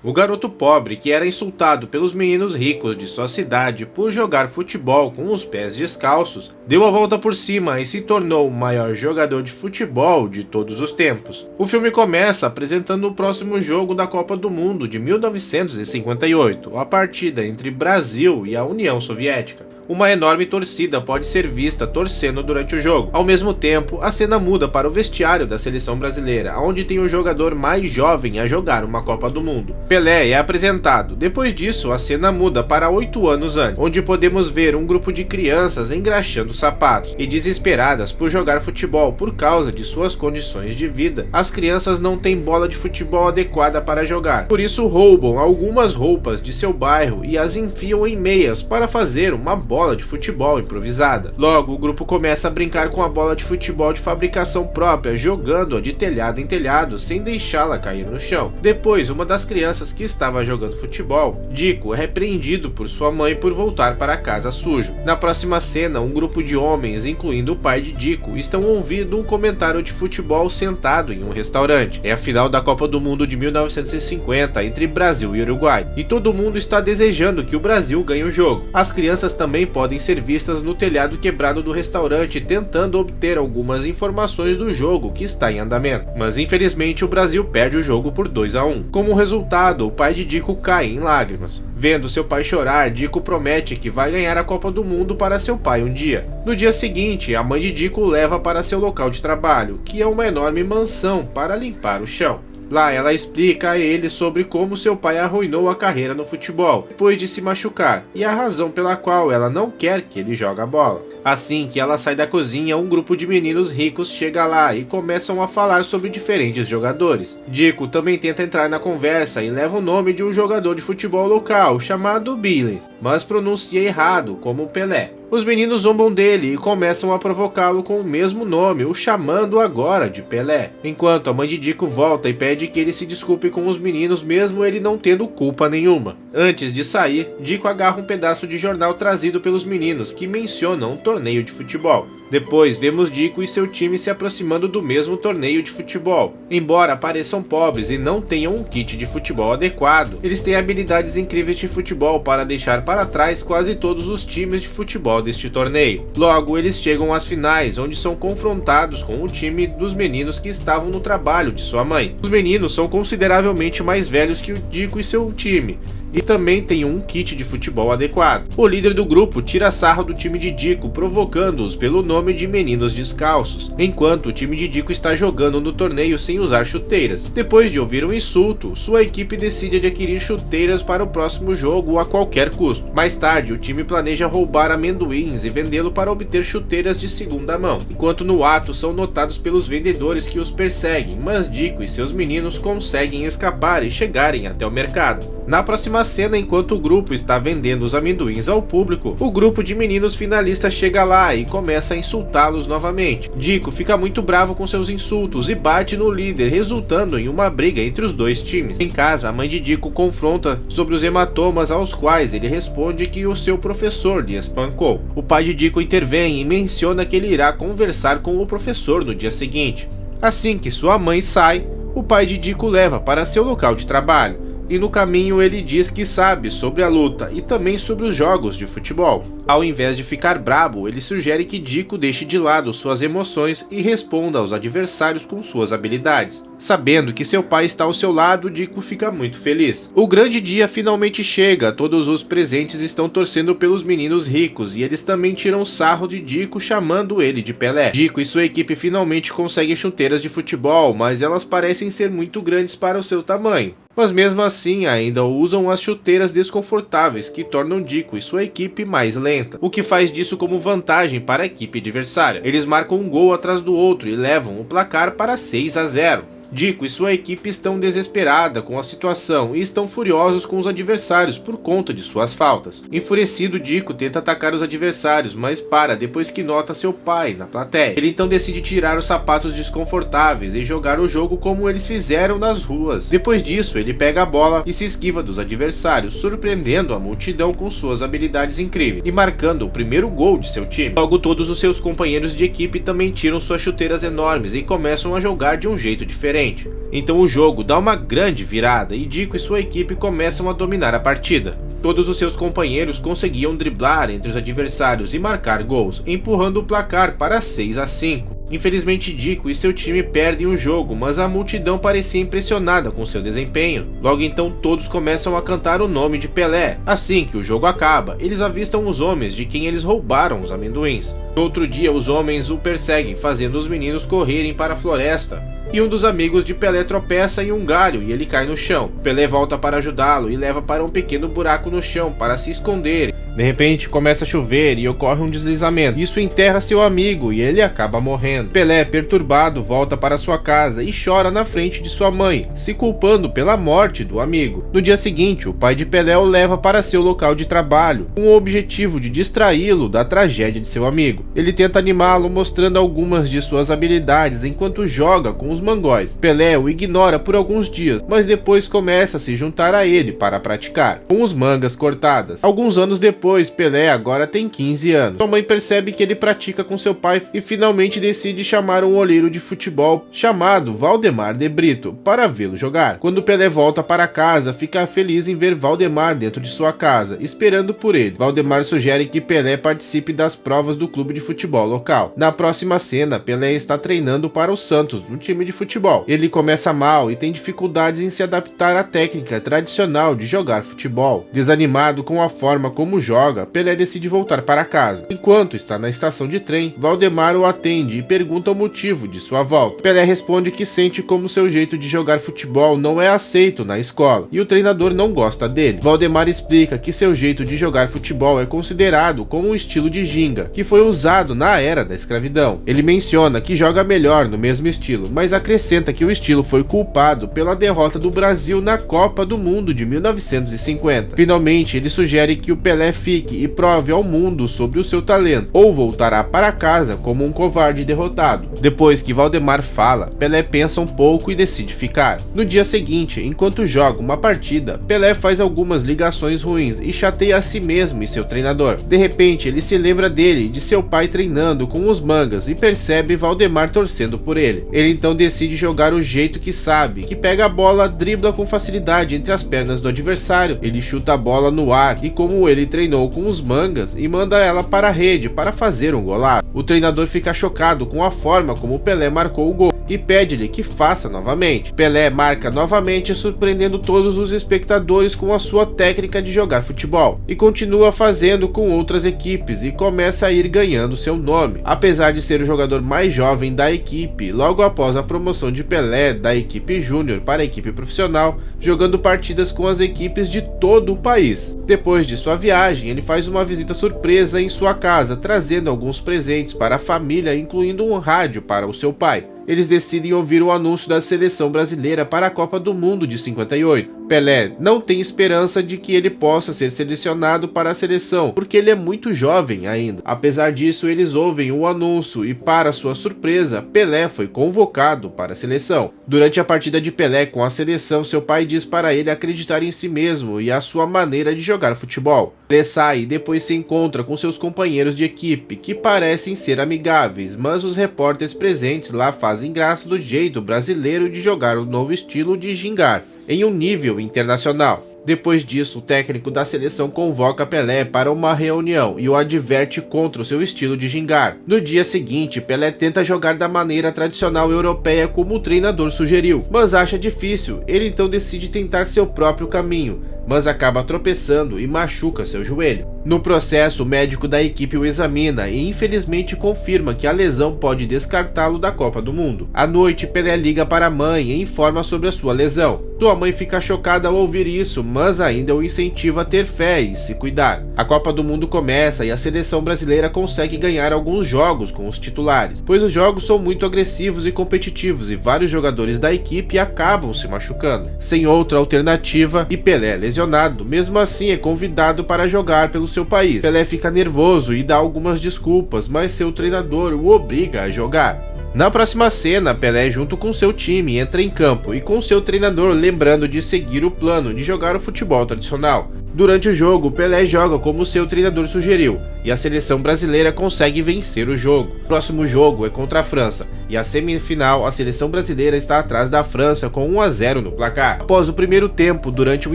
O garoto pobre, que era insultado pelos meninos ricos de sua cidade por jogar futebol com os pés descalços, deu a volta por cima e se tornou o maior jogador de futebol de todos os tempos. O filme começa apresentando o próximo jogo da Copa do Mundo de 1958, a partida entre Brasil e a União Soviética. Uma enorme torcida pode ser vista torcendo durante o jogo. Ao mesmo tempo, a cena muda para o vestiário da seleção brasileira, onde tem o jogador mais jovem a jogar uma Copa do Mundo. Pelé é apresentado. Depois disso, a cena muda para 8 anos antes, onde podemos ver um grupo de crianças engraxando sapatos e desesperadas por jogar futebol por causa de suas condições de vida. As crianças não têm bola de futebol adequada para jogar, por isso roubam algumas roupas de seu bairro e as enfiam em meias para fazer uma bola de futebol improvisada. Logo, o grupo começa a brincar com a bola de futebol de fabricação própria, jogando-a de telhado em telhado sem deixá-la cair no chão. Depois, uma das crianças que estava jogando futebol, Dico, é repreendido por sua mãe por voltar para casa sujo. Na próxima cena, um grupo de homens, incluindo o pai de Dico, estão ouvindo um comentário de futebol sentado em um restaurante. É a final da Copa do Mundo de 1950 entre Brasil e Uruguai, e todo mundo está desejando que o Brasil ganhe o jogo. As crianças também podem ser vistas no telhado quebrado do restaurante tentando obter algumas informações do jogo que está em andamento, mas infelizmente o Brasil perde o jogo por 2-1. Como resultado, o pai de Dico cai em lágrimas. Vendo seu pai chorar, Dico promete que vai ganhar a Copa do Mundo para seu pai um dia. No dia seguinte, a mãe de Dico o leva para seu local de trabalho, que é uma enorme mansão, para limpar o chão. Lá ela explica a ele sobre como seu pai arruinou a carreira no futebol, depois de se machucar, e a razão pela qual ela não quer que ele jogue a bola. Assim que ela sai da cozinha, um grupo de meninos ricos chega lá e começam a falar sobre diferentes jogadores. Dico também tenta entrar na conversa e leva o nome de um jogador de futebol local chamado Billy, mas pronuncia errado como Pelé. Os meninos zombam dele e começam a provocá-lo com o mesmo nome, o chamando agora de Pelé. Enquanto a mãe de Dico volta e pede que ele se desculpe com os meninos mesmo ele não tendo culpa nenhuma. Antes de sair, Dico agarra um pedaço de jornal trazido pelos meninos que mencionam um torneio de futebol. Depois vemos Dico e seu time se aproximando do mesmo torneio de futebol. Embora pareçam pobres e não tenham um kit de futebol adequado, eles têm habilidades incríveis de futebol para deixar para trás quase todos os times de futebol deste torneio. Logo, eles chegam às finais, onde são confrontados com o time dos meninos que estavam no trabalho de sua mãe. Os meninos são consideravelmente mais velhos que o Dico e seu time, e também tem um kit de futebol adequado. O líder do grupo tira sarro do time de Dico, provocando-os pelo nome de meninos descalços, enquanto o time de Dico está jogando no torneio sem usar chuteiras. Depois de ouvir um insulto, sua equipe decide adquirir chuteiras para o próximo jogo a qualquer custo. Mais tarde, o time planeja roubar amendoins e vendê-lo para obter chuteiras de segunda mão, enquanto no ato são notados pelos vendedores que os perseguem, mas Dico e seus meninos conseguem escapar e chegarem até o mercado. Na próxima cena, enquanto o grupo está vendendo os amendoins ao público, o grupo de meninos finalistas chega lá e começa a insultá-los novamente. Dico fica muito bravo com seus insultos e bate no líder, resultando em uma briga entre os dois times. Em casa, a mãe de Dico confronta sobre os hematomas, aos quais ele responde que o seu professor lhe espancou. O pai de Dico intervém e menciona que ele irá conversar com o professor no dia seguinte. Assim que sua mãe sai, o pai de Dico leva para seu local de trabalho, e no caminho ele diz que sabe sobre a luta e também sobre os jogos de futebol. Ao invés de ficar brabo, ele sugere que Dico deixe de lado suas emoções e responda aos adversários com suas habilidades. Sabendo que seu pai está ao seu lado, Dico fica muito feliz. O grande dia finalmente chega, todos os presentes estão torcendo pelos meninos ricos e eles também tiram sarro de Dico, chamando ele de Pelé. Dico e sua equipe finalmente conseguem chuteiras de futebol, mas elas parecem ser muito grandes para o seu tamanho. Mas mesmo assim ainda usam as chuteiras desconfortáveis que tornam Dico e sua equipe mais lenta, o que faz disso como vantagem para a equipe adversária. Eles marcam um gol atrás do outro e levam o placar para 6-0. Dico e sua equipe estão desesperados com a situação e estão furiosos com os adversários por conta de suas faltas. Enfurecido, Dico tenta atacar os adversários, mas para depois que nota seu pai na plateia. Ele então decide tirar os sapatos desconfortáveis e jogar o jogo como eles fizeram nas ruas. Depois disso, ele pega a bola e se esquiva dos adversários, surpreendendo a multidão com suas habilidades incríveis e marcando o primeiro gol de seu time. Logo, todos os seus companheiros de equipe também tiram suas chuteiras enormes e começam a jogar de um jeito diferente. diferente. Então o jogo dá uma grande virada e Dico e sua equipe começam a dominar a partida. Todos os seus companheiros conseguiam driblar entre os adversários e marcar gols, empurrando o placar para 6-5. Infelizmente, Dico e seu time perdem o jogo, mas a multidão parecia impressionada com seu desempenho. Logo então, todos começam a cantar o nome de Pelé. Assim que o jogo acaba, eles avistam os homens de quem eles roubaram os amendoins. No outro dia, os homens o perseguem, fazendo os meninos correrem para a floresta. E um dos amigos de Pelé tropeça em um galho e ele cai no chão. Pelé volta para ajudá-lo e leva para um pequeno buraco no chão para se esconder. De repente começa a chover e ocorre um deslizamento. Isso enterra seu amigo e ele acaba morrendo. Pelé, perturbado, volta para sua casa e chora na frente de sua mãe, se culpando pela morte do amigo. No dia seguinte, o pai de Pelé o leva para seu local de trabalho, com o objetivo de distraí-lo da tragédia de seu amigo. Ele tenta animá-lo mostrando algumas de suas habilidades enquanto joga com os mangóis. Pelé o ignora por alguns dias, mas depois começa a se juntar a ele para praticar, com os mangas cortadas. Alguns anos depois, Pelé agora tem 15 anos. Sua mãe percebe que ele pratica com seu pai e finalmente decide chamar um olheiro de futebol chamado Valdemar de Brito para vê-lo jogar. Quando Pelé volta para casa, fica feliz em ver Valdemar dentro de sua casa, esperando por ele. Valdemar sugere que Pelé participe das provas do clube de futebol local. Na próxima cena, Pelé está treinando para o Santos, no time de futebol. Ele começa mal e tem dificuldades em se adaptar à técnica tradicional de jogar futebol. Desanimado com a forma como joga, Pelé decide voltar para casa. Enquanto está na estação de trem, Valdemar o atende e pergunta o motivo de sua volta. Pelé responde que sente como seu jeito de jogar futebol não é aceito na escola e o treinador não gosta dele. Valdemar explica que seu jeito de jogar futebol é considerado como um estilo de ginga, que foi usado na era da escravidão. Ele menciona que joga melhor no mesmo estilo, mas acrescenta que o estilo foi culpado pela derrota do Brasil na Copa do Mundo de 1950. Finalmente, ele sugere que o Pelé fique e prove ao mundo sobre o seu talento, ou voltará para casa como um covarde derrotado. Depois que Valdemar fala, Pelé pensa um pouco e decide ficar. No dia seguinte, enquanto joga uma partida, Pelé faz algumas ligações ruins e chateia a si mesmo e seu treinador. De repente, ele se lembra dele e de seu pai treinando com os mangas e percebe Valdemar torcendo por ele. Ele então decide jogar o jeito que sabe, que pega a bola, dribla com facilidade entre as pernas do adversário. Ele chuta a bola no ar e, como ele treinou com os mangas, e manda ela para a rede para fazer um golaço. O treinador fica chocado com a forma como Pelé marcou o gol e pede-lhe que faça novamente. Pelé marca novamente, surpreendendo todos os espectadores com a sua técnica de jogar futebol, e continua fazendo com outras equipes e começa a ir ganhando seu nome. Apesar de ser o jogador mais jovem da equipe, logo após a promoção de Pelé da equipe júnior para a equipe profissional, jogando partidas com as equipes de todo o país. Depois de sua viagem, ele faz uma visita surpresa em sua casa, trazendo alguns presentes para a família, incluindo um rádio para o seu pai. Eles decidem ouvir o anúncio da seleção brasileira para a Copa do Mundo de 58. Pelé não tem esperança de que ele possa ser selecionado para a seleção, porque ele é muito jovem ainda. Apesar disso, eles ouvem o anúncio e, para sua surpresa, Pelé foi convocado para a seleção. Durante a partida de Pelé com a seleção, seu pai diz para ele acreditar em si mesmo e a sua maneira de jogar futebol. Pelé sai e depois se encontra com seus companheiros de equipe, que parecem ser amigáveis, mas os repórteres presentes lá fazem graça do jeito brasileiro de jogar o novo estilo de gingar em um nível internacional. Depois disso, o técnico da seleção convoca Pelé para uma reunião e o adverte contra o seu estilo de gingar. No dia seguinte, Pelé tenta jogar da maneira tradicional europeia como o treinador sugeriu, mas acha difícil. Ele então decide tentar seu próprio caminho, mas acaba tropeçando e machuca seu joelho. No processo, o médico da equipe o examina e infelizmente confirma que a lesão pode descartá-lo da Copa do Mundo. À noite, Pelé liga para a mãe e informa sobre a sua lesão. Sua mãe fica chocada ao ouvir isso, mas ainda o incentiva a ter fé e se cuidar. A Copa do Mundo começa e a seleção brasileira consegue ganhar alguns jogos com os titulares, pois os jogos são muito agressivos e competitivos e vários jogadores da equipe acabam se machucando. Sem outra alternativa, e Pelé lesionado, mesmo assim é convidado para jogar pelo seu país. Pelé fica nervoso e dá algumas desculpas, mas seu treinador o obriga a jogar. Na próxima cena, Pelé junto com seu time entra em campo e com seu treinador lembrando de seguir o plano de jogar o futebol tradicional. Durante o jogo, Pelé joga como seu treinador sugeriu, e a seleção brasileira consegue vencer o jogo. O próximo jogo é contra a França, e a semifinal a seleção brasileira está atrás da França com 1-0 no placar. Após o primeiro tempo, durante o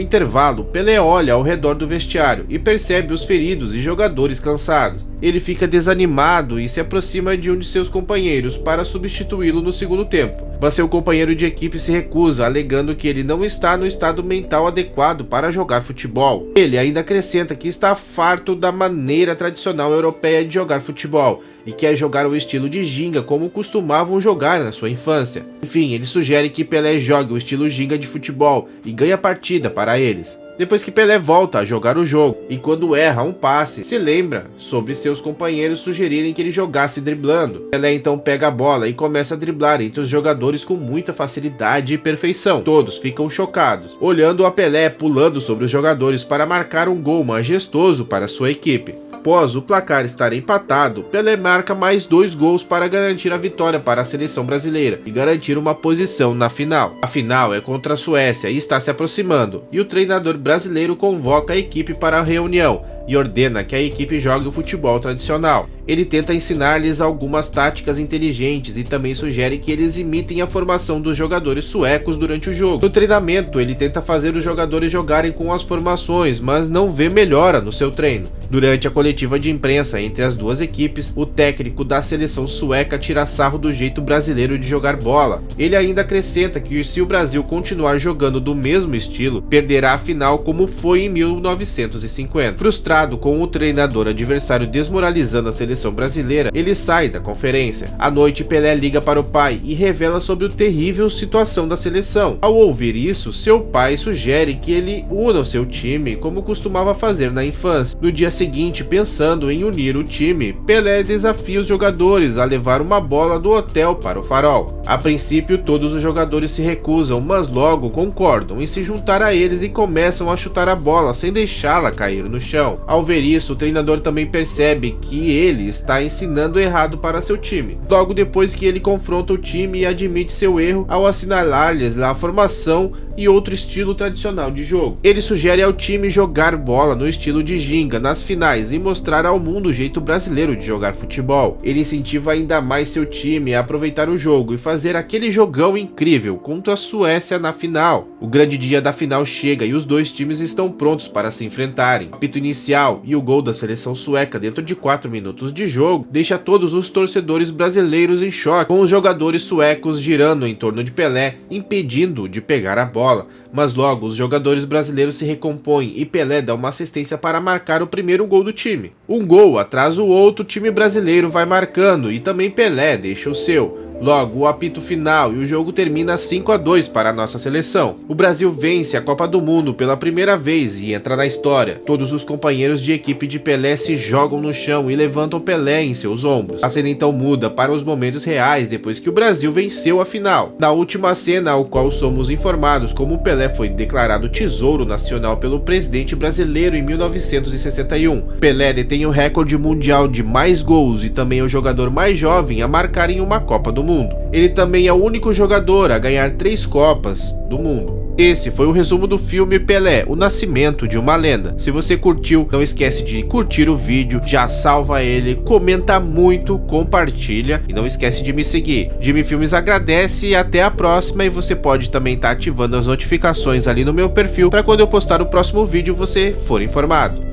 intervalo, Pelé olha ao redor do vestiário e percebe os feridos e jogadores cansados. Ele fica desanimado e se aproxima de um de seus companheiros para substituí-lo no segundo tempo. Mas seu companheiro de equipe se recusa, alegando que ele não está no estado mental adequado para jogar futebol. Ele ainda acrescenta que está farto da maneira tradicional europeia de jogar futebol e quer jogar o estilo de ginga como costumavam jogar na sua infância. Enfim, ele sugere que Pelé jogue o estilo ginga de futebol e ganhe a partida para eles. Depois que Pelé volta a jogar o jogo, e quando erra um passe, se lembra sobre seus companheiros sugerirem que ele jogasse driblando. Pelé então pega a bola e começa a driblar entre os jogadores com muita facilidade e perfeição. Todos ficam chocados, olhando a Pelé pulando sobre os jogadores para marcar um gol majestoso para sua equipe. Após o placar estar empatado, Pelé marca mais 2 gols para garantir a vitória para a seleção brasileira e garantir uma posição na final. A final é contra a Suécia e está se aproximando, e o treinador brasileiro convoca a equipe para a reunião e ordena que a equipe jogue o futebol tradicional. Ele tenta ensinar-lhes algumas táticas inteligentes e também sugere que eles imitem a formação dos jogadores suecos durante o jogo. No treinamento, ele tenta fazer os jogadores jogarem com as formações, mas não vê melhora no seu treino. Durante a coletiva de imprensa entre as duas equipes, o técnico da seleção sueca tira sarro do jeito brasileiro de jogar bola. Ele ainda acrescenta que se o Brasil continuar jogando do mesmo estilo, perderá a final como foi em 1950. Frustrado com o treinador adversário desmoralizando a seleção brasileira, ele sai da conferência. À noite, Pelé liga para o pai e revela sobre a terrível situação da seleção. Ao ouvir isso, seu pai sugere que ele una o seu time como costumava fazer na infância. No dia seguinte, pensando em unir o time, Pelé desafia os jogadores a levar uma bola do hotel para o farol. A princípio, todos os jogadores se recusam, mas logo concordam em se juntar a eles e começam a chutar a bola sem deixá-la cair no chão. Ao ver isso, o treinador também percebe que ele está ensinando errado para seu time. Logo depois que ele confronta o time e admite seu erro ao assinalar-lhes a formação e outro estilo tradicional de jogo. Ele sugere ao time jogar bola no estilo de ginga nas finais e mostrar ao mundo o jeito brasileiro de jogar futebol. Ele incentiva ainda mais seu time a aproveitar o jogo e fazer aquele jogão incrível contra a Suécia na final. O grande dia da final chega e os dois times estão prontos para se enfrentarem. O apito inicial e o gol da seleção sueca dentro de 4 minutos de jogo deixa todos os torcedores brasileiros em choque, com os jogadores suecos girando em torno de Pelé, impedindo-o de pegar a bola. Mas logo os jogadores brasileiros se recompõem e Pelé dá uma assistência para marcar o primeiro gol do time. Um gol atrás do outro, o time brasileiro vai marcando e também Pelé deixa o seu. Logo, o apito final e o jogo termina 5-2 para a nossa seleção. O Brasil vence a Copa do Mundo pela primeira vez e entra na história. Todos os companheiros de equipe de Pelé se jogam no chão e levantam Pelé em seus ombros. A cena então muda para os momentos reais depois que o Brasil venceu a final. Na última cena, ao qual somos informados como Pelé foi declarado tesouro nacional pelo presidente brasileiro em 1961. Pelé detém o recorde mundial de mais gols e também é o jogador mais jovem a marcar em uma Copa do Mundo. Ele também é o único jogador a ganhar 3 Copas do Mundo. Esse foi o resumo do filme Pelé, o nascimento de uma lenda. Se você curtiu, não esquece de curtir o vídeo, já salva ele, comenta muito, compartilha e não esquece de me seguir. Jimmy Filmes agradece e até a próxima, e você pode também estar ativando as notificações ali no meu perfil para quando eu postar o próximo vídeo você for informado.